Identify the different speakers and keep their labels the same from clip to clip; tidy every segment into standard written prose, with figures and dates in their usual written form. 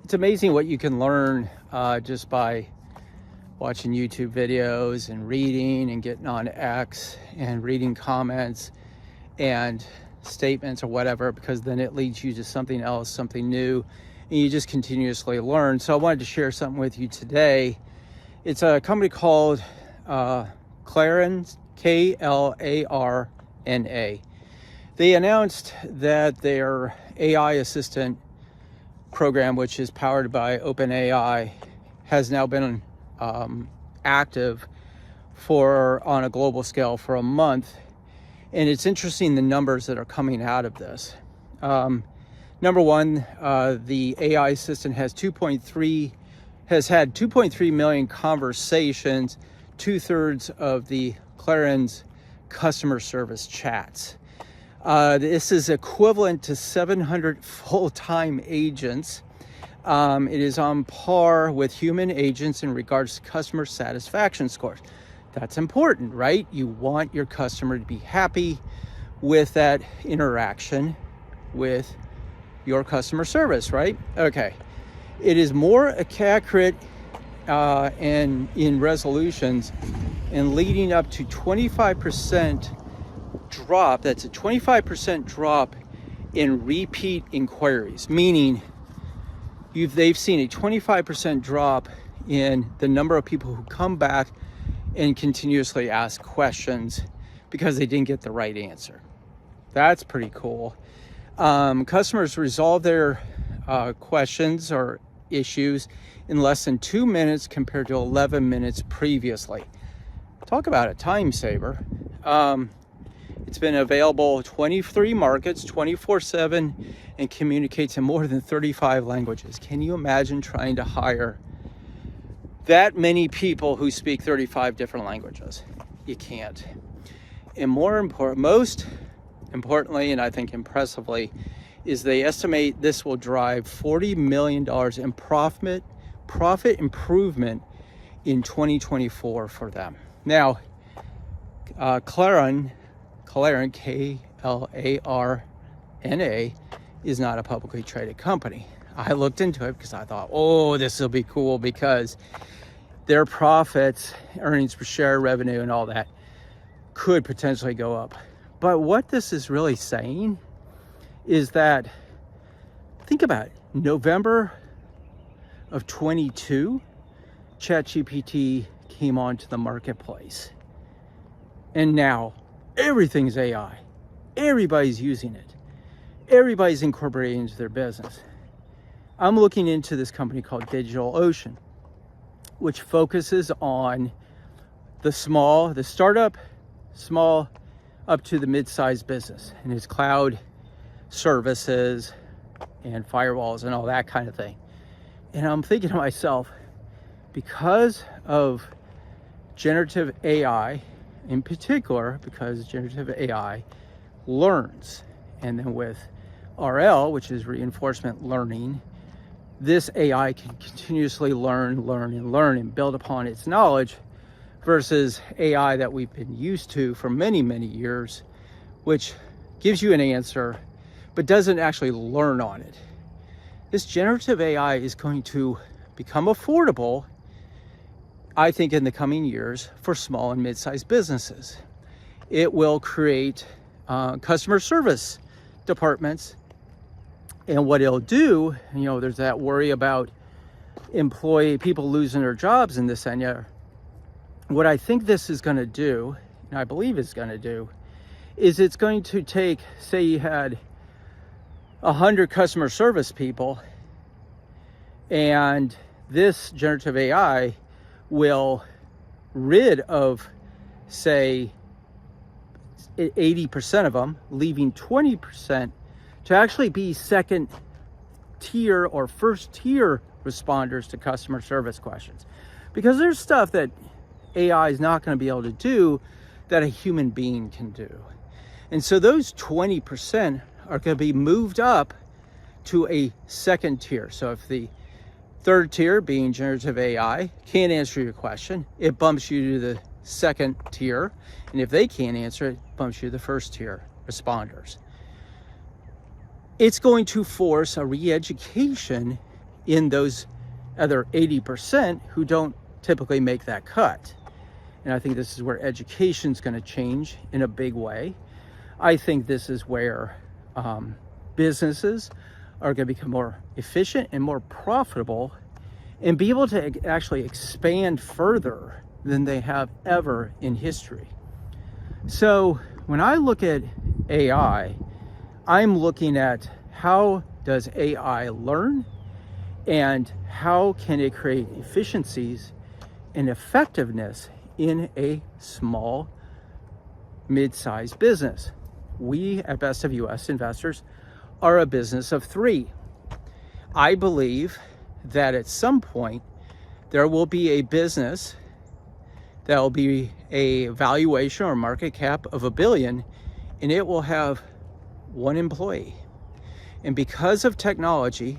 Speaker 1: It's amazing what you can learn just by watching YouTube videos and reading and getting on X and reading comments and statements or whatever, because then it leads you to something else, something new, and you just continuously learn. So I wanted to share something with you today. It's a company called Klarna, Klarna. They announced that their AI assistant program, which is powered by OpenAI, has now been active on a global scale for a month. And it's interesting the numbers that are coming out of this. Number one, the AI assistant has had 2.3 million conversations, 2/3 of the Klarna's customer service chats. This is equivalent to 700 full-time agents. It is on par with human agents in regards to customer satisfaction scores. That's important, right? You want your customer to be happy with that interaction with your customer service, right? Okay. It is more accurate and in resolutions and leading up to 25% drop. That's a 25% drop in repeat inquiries, meaning they've seen a 25% drop in the number of people who come back and continuously ask questions because they didn't get the right answer. That's pretty cool. Customers resolve their questions or issues in less than 2 minutes compared to 11 minutes previously. Talk about a time saver. It's been available 23 markets, 24/7, and communicates in more than 35 languages. Can you imagine trying to hire that many people who speak 35 different languages? You can't. And most importantly, and I think impressively, is they estimate this will drive $40 million in profit improvement in 2024 for them. Now, Klarna, Klarna, is not a publicly traded company. I looked into it because I thought, oh, this will be cool, because their profits, earnings per share, revenue, and all that could potentially go up. But what this is really saying is that, think about it, November of 22, ChatGPT came onto the marketplace. And now everything's AI. Everybody's using it. Everybody's incorporating it into their business. I'm looking into this company called DigitalOcean, which focuses on the startup, small, up to the mid-sized business, and its cloud services and firewalls and all that kind of thing. And I'm thinking to myself, because of generative AI, in particular, because generative AI learns, and then with RL, which is reinforcement learning, this AI can continuously learn and build upon its knowledge, versus AI that we've been used to for many, many years, which gives you an answer, but doesn't actually learn on it. This generative AI is going to become affordable, I think, in the coming years for small and mid-sized businesses. It will create customer service departments. And what it'll do, there's that worry about people losing their jobs in this area. What I think this is going to do, and I believe it's going to do, is it's going to take, say you had 100 customer service people, and this generative AI will rid of, say, 80% of them, leaving 20% to actually be second tier or first tier responders to customer service questions. Because there's stuff that AI is not going to be able to do that a human being can do. And so those 20% are going to be moved up to a second tier. So if the third tier, being generative AI, can't answer your question, it bumps you to the second tier. And if they can't answer it, bumps you to the first tier responders. It's going to force a re-education in those other 80% who don't typically make that cut. And I think this is where education is going to change in a big way. I think this is where businesses are going to become more efficient and more profitable and be able to actually expand further than they have ever in history. So when I look at AI, I'm looking at how does AI learn and how can it create efficiencies and effectiveness in a small, mid-sized business. We at Best of US Investors are a business of 3. I believe that at some point there will be a business that will be a valuation or market cap of $1 billion, and it will have 1 employee. And because of technology,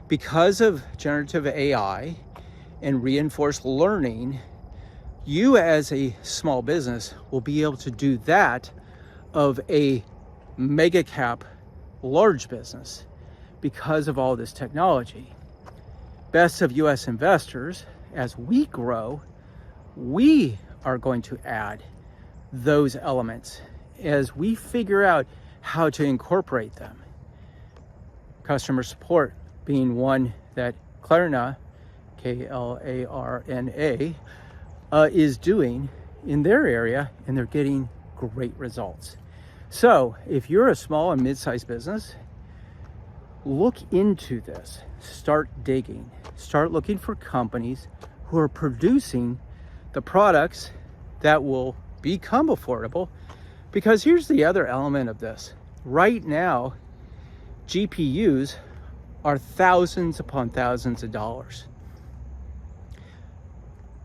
Speaker 1: because of generative AI and reinforced learning, you as a small business will be able to do that of a mega cap large business because of all this technology. Best of US Investors, as we grow, we are going to add those elements as we figure out how to incorporate them. Customer support being one that Klarna, Klarna, is doing in their area, and they're getting great results. So if you're a small and mid-sized business, look into this, start digging, start looking for companies who are producing the products that will become affordable. Because here's the other element of this. Right now, GPUs are thousands upon thousands of dollars.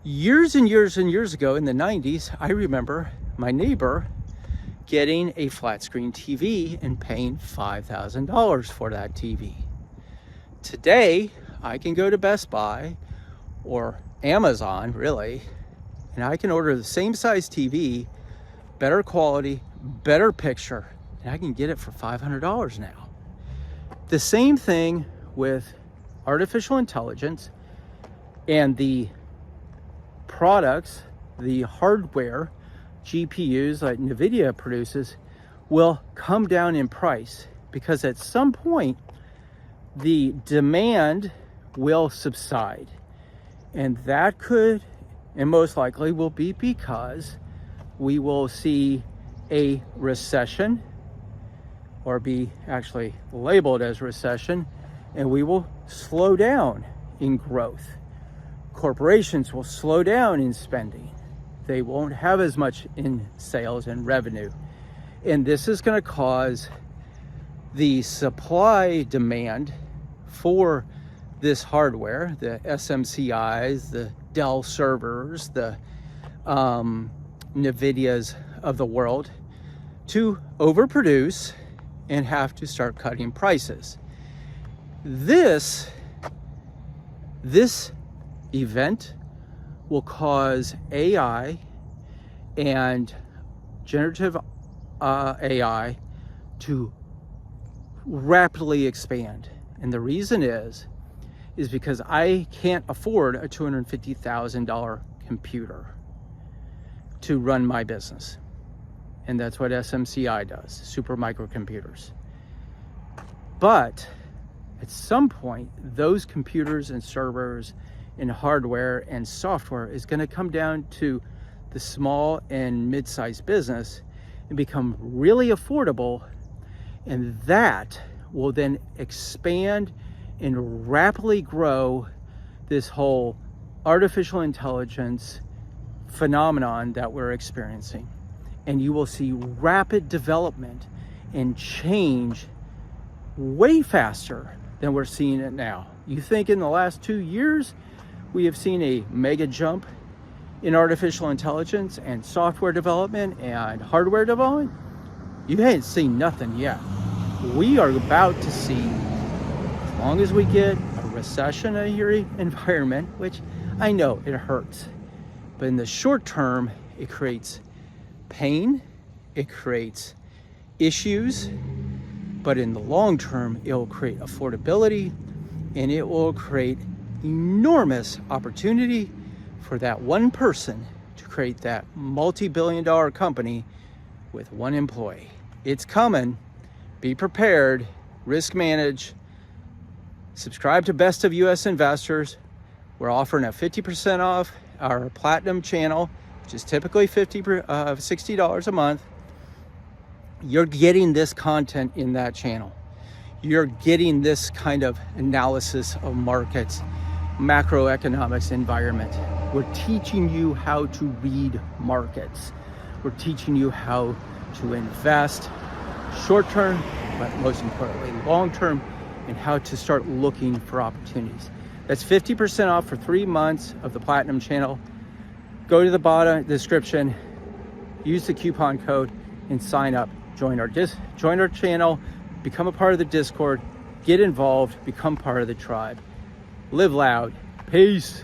Speaker 1: Years and years and years ago in the 90s, I remember my neighbor getting a flat screen TV and paying $5,000 for that TV. Today, I can go to Best Buy or Amazon, really, and I can order the same size TV, better quality, better picture, and I can get it for $500 now. The same thing with artificial intelligence and the products, the hardware, GPUs like NVIDIA produces will come down in price because at some point the demand will subside, and that could and most likely will be because we will see a recession, or be actually labeled as recession, and we will slow down in growth. Corporations will slow down in spending. They won't have as much in sales and revenue. And this is going to cause the supply demand for this hardware, the SMCIs, the Dell servers, the NVIDIAs of the world, to overproduce and have to start cutting prices. This event will cause AI and generative AI to rapidly expand. And the reason is because I can't afford a $250,000 computer to run my business. And that's what SMCI does, super microcomputers. But at some point, those computers and servers and hardware and software is going to come down to the small and mid-sized business and become really affordable, and that will then expand and rapidly grow this whole artificial intelligence phenomenon that we're experiencing. And you will see rapid development and change way faster than we're seeing it now. You think in the last 2 years, we have seen a mega jump in artificial intelligence and software development and hardware development? You haven't seen nothing yet. We are about to see, as long as we get a recessionary environment, which I know it hurts, but in the short term, it creates pain, it creates issues, but in the long term, it will create affordability and it will create enormous opportunity for that one person to create that multi-billion-dollar company with one employee. It's coming. Be prepared. Risk manage. Subscribe to Best of US Investors. We're offering a 50% off our Platinum channel, which is typically $60 a month. You're getting this content in that channel. You're getting this kind of analysis of markets, macroeconomics environment. We're teaching you how to read markets. We're teaching you how to invest short-term, but most importantly, long-term, and how to start looking for opportunities. That's 50% off for 3 months of the Platinum channel. Go to the bottom description, use the coupon code, and sign up. Join our channel, become a part of the Discord, get involved, become part of the tribe. Live loud. Peace.